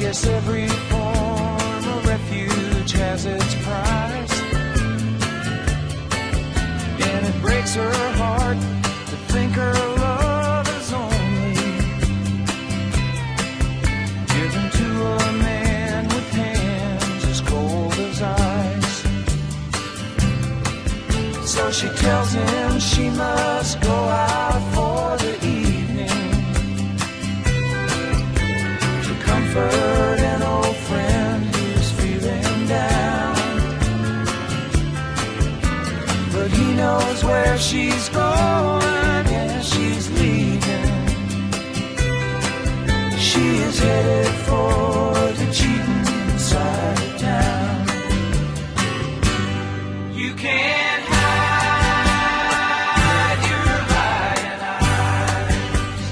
Yes, every form of refuge has its price, and it breaks her heart to think her love is only given to a man with hands as cold as ice. So she tells him she must go out for the evening to comfort an old friend who's feeling down. But he knows where she's going, yeah, she's leaving. She is headed for the cheating side of town. You can't hide your lying eyes,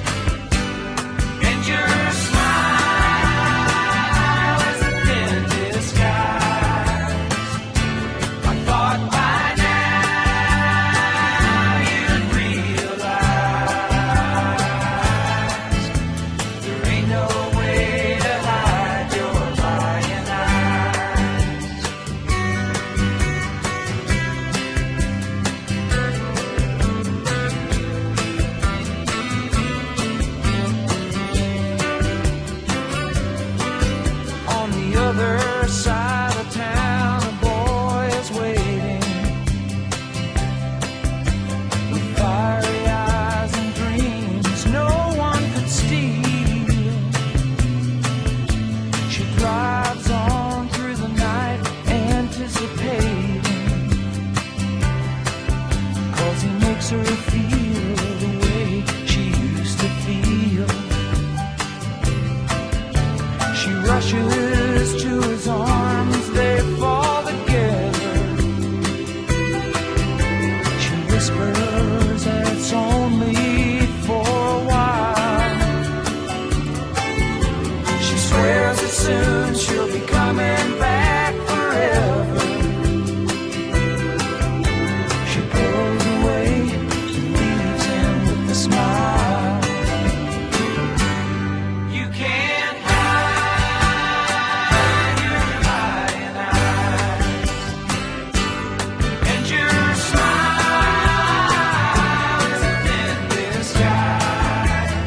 and your smile is a thin disguise. I thought by now you'd realize there ain't no way to hide your lying eyes. On the other side of town, a boy is waiting with fiery eyes and dreams no one could steal. She drives on through the night, anticipating, 'cause he makes her feel the way she used to feel. She rushes to his arms, they fall together. She whispers that it's only for a while. She swears that soon she'll be coming back forever. She pulls away and leaves him with a smile. You can't hide your lying eyes, and your smile is a thin disguise.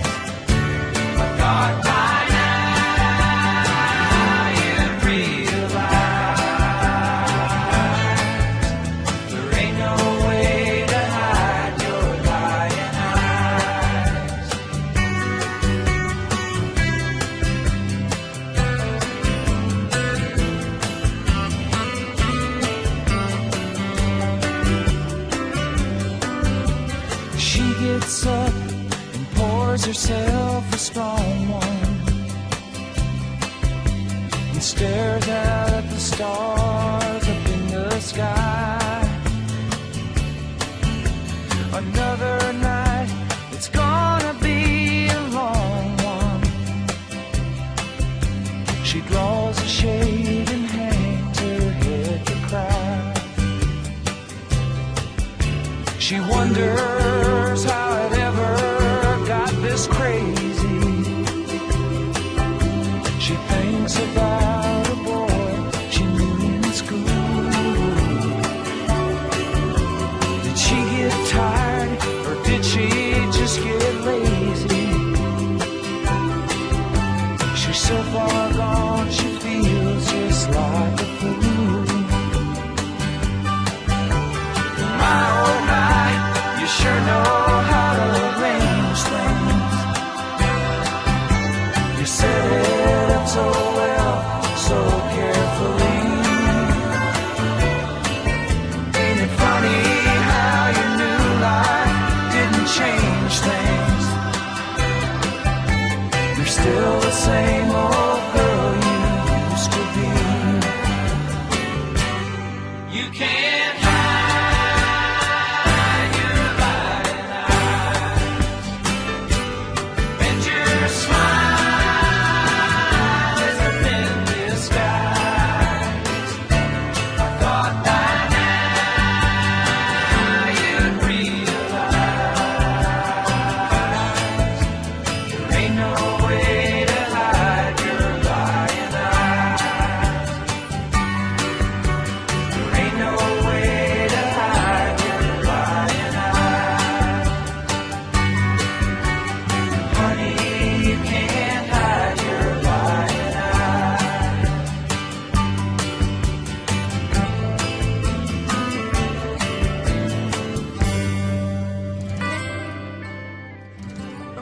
I thought by now you'd realize there ain't no way to hide your lying eyes. She gets up and pours herself a strong one and stares out at the stars up in the sky. Another night, it's gonna be a long one. She draws a shade and hangs her head to cry. She wonders how it ever got this crazy. She thinks about a boy she knew in school. Did she get tired, or did she just get lazy? She's so far gone, she feels just like a fool. My oh my, you sure know how to arrange things. You set it up so well, so carefully. Ain't it funny how your new life didn't change things?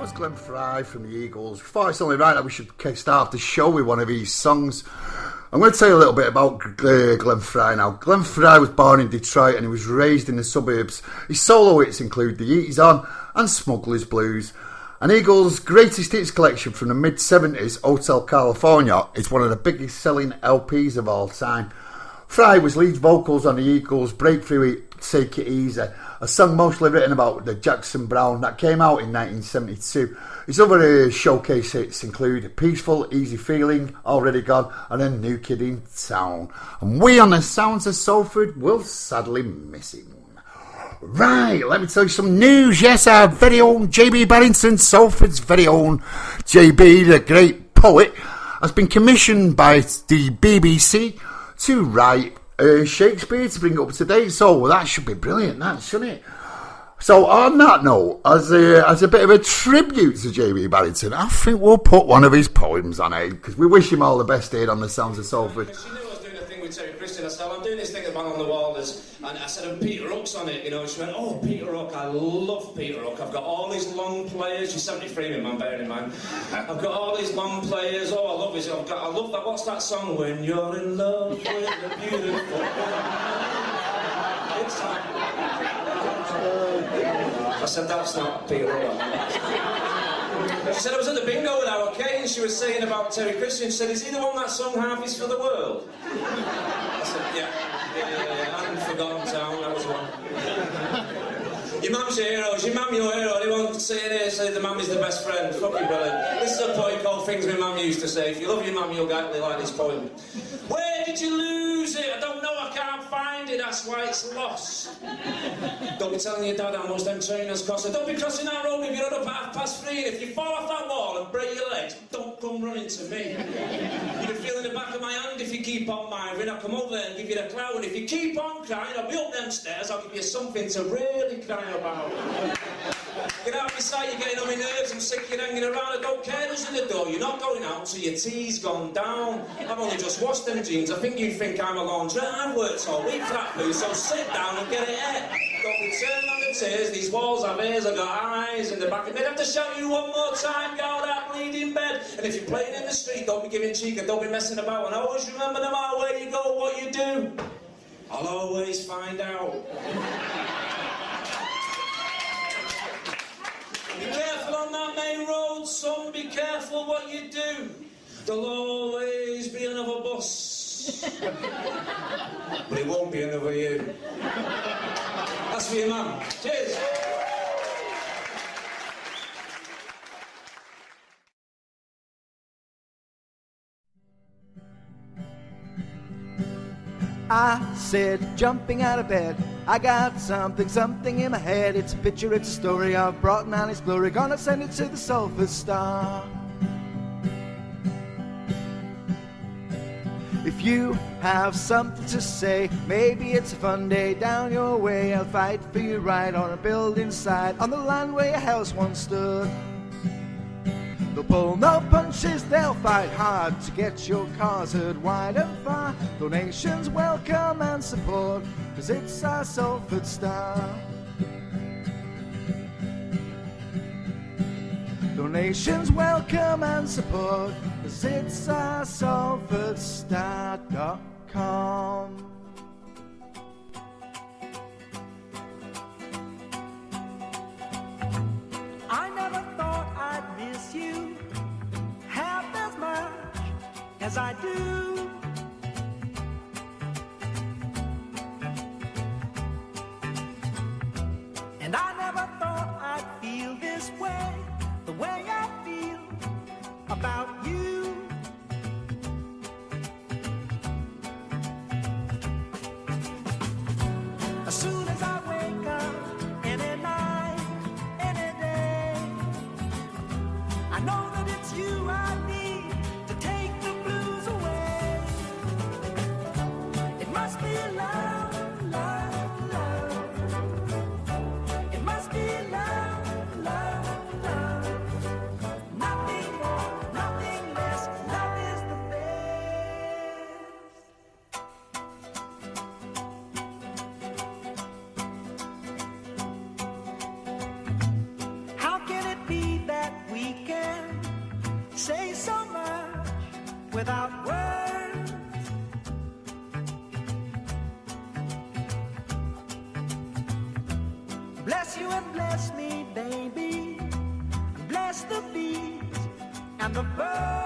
was Glenn Fry from the Eagles. We thought it's only right that we should start the show with one of his songs. I'm going to tell you a little bit about Glenn Fry now. Glenn Fry was born in Detroit and he was raised in the suburbs. His solo hits include The Easy's On and Smuggler's Blues. And Eagles' greatest hits collection from the mid-70s, Hotel California, is one of the biggest selling LPs of all time. Fry was lead vocals on the Eagles' breakthrough hit Take It Easy, a song mostly written about the Jackson Browne that came out in 1972. His other showcase hits include Peaceful, Easy Feeling, Already Gone, and then New Kid in Town. And we on the Sounds of Salford will sadly miss him. Right, let me tell you some news. Yes, our very own JB Barrington, Salford's very own JB, the great poet, has been commissioned by the BBC to write Shakespeare to bring up to date. So that should be brilliant, that, shouldn't it? So on that note, as a bit of a tribute to JB Barrington, I think we'll put one of his poems on it, because we wish him all the best here on the Sounds of Salford. She knew I was doing a thing with Terry Christian. I said, I'm doing this thing at Man on the Wall, and I said, and Peter Hook's on it, you know. She went, oh, Peter Hook, I love Peter Hook. I've got all these long players. She's 73, my man, bearing in mind. I've got all these long players. Oh, I love this. I love that. What's that song? When you're in love with a beautiful it's I said, that's not Peter Hook. She said, I was at the bingo with our Kay, and she was saying about Terry Christian. She said, is he the one that sung Half Is For The World? I said, yeah. I hadn't forgotten Town, that was one. Your mum's your hero, is your mum your hero? Anyone saying here say the mum is the best friend? Fucking brilliant. This is a poem called Things My Mum Used To Say. If you love your mum, you'll actually like this poem. Where did you lose it? I don't know, I can't find it, that's why it's lost. Don't be telling your dad how much them trainers cost. Don't be crossing that road if you're up at 3:30. And if you fall off that wall and break your legs, don't come running to me. You can feel in the back of my hand if you keep on mithering. I'll come over there and give you the clout. And if you keep on crying, I'll be up them stairs. I'll give you something to really cry about. Get out of my sight, you're getting on my nerves. I'm sick, you're hanging around. I don't care who's in the door. You're not going out till your tea's gone down. I've only just washed them jeans. I think you think I'm a laundrette. I've worked all week for that poo, so sit down and get it out. Don't be turning on the tears. These walls have ears, I've got eyes in the back. And they'd have to shout you one more time, get out that bleeding bed. And if you're playing in the street, don't be giving cheek and don't be messing about. And always remember, no matter where you go, what you do, I'll always find out. Be careful on that main road, son, be careful what you do. There'll always be another bus. But it won't be another you. That's for your mum. Cheers. I said, jumping out of bed, I got something in my head. It's a picture, it's a story of Broughton and its glory. Gonna send it to the Salford Star. If you have something to say, maybe it's a fun day down your way. I'll fight for you right on a building site, on the land where your house once stood. They'll pull no punches, they'll fight hard to get your cause heard wide and far. Donations welcome and support, 'cause it's our Salford Star. Donations welcome and support, 'cause it's our SalfordStar.com. I never thought I'd miss you half as much as I do. And I never thought I'd feel this way, the way I feel about you. As soon as I wake up, any night, any day, I know that it's you I need to take the blues away. It must be love, love, love. It must be love, love, love. Nothing more, nothing less. Love is the best. How can it be that without words. Bless you and bless me, baby. Bless the bees and the birds.